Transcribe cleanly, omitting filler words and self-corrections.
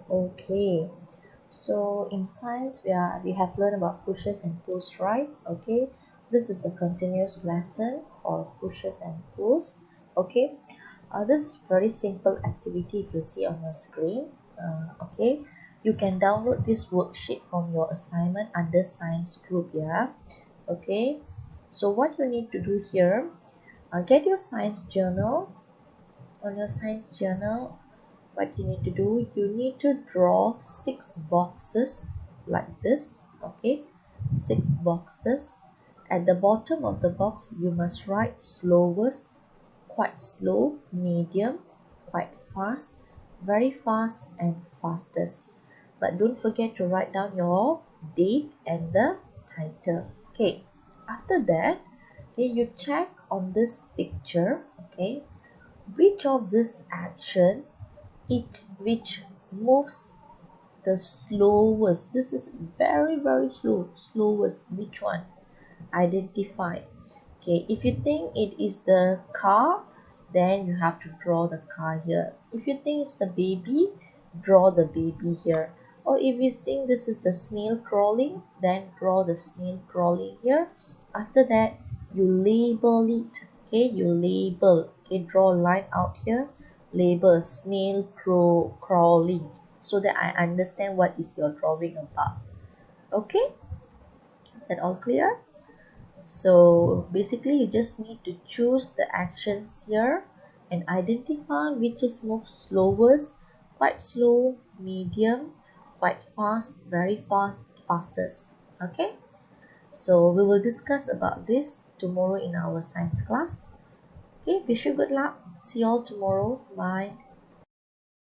Okay, so in science we have learned about pushes and pulls, right? Okay, this is a continuous lesson for pushes and pulls. Okay, this is very simple activity if you see on your screen. Okay, you can download this worksheet from your assignment under science group. Yeah. Okay, so what you need to do here, get your science journal. On your science journal, what you need to do, you need to draw 6 boxes like this. Okay, 6 boxes. At the bottom of the box you must write slowest, quite slow, medium, quite fast, very fast, and fastest. But don't forget to write down your date and the title. Okay, after that, okay, you check on this picture. Okay, which of this action it which moves the slowest? This is very slow, slowest. Which one? Identify. Okay, if you think it is the car, then you have to draw the car here. If you think it's the baby, draw the baby here. Or if you think this is the snail crawling, then draw the snail crawling here. After that, you label it. Okay, you label. Okay, draw a line out here. Label snail crawling, so that I understand what is your drawing about. Okay, is that all clear? So basically you just need to choose the actions here and identify which is most slowest, quite slow, medium, quite fast, very fast, fastest. Okay, so we will discuss about this tomorrow in our science class. Okay, wish you good luck. See you all tomorrow. Bye.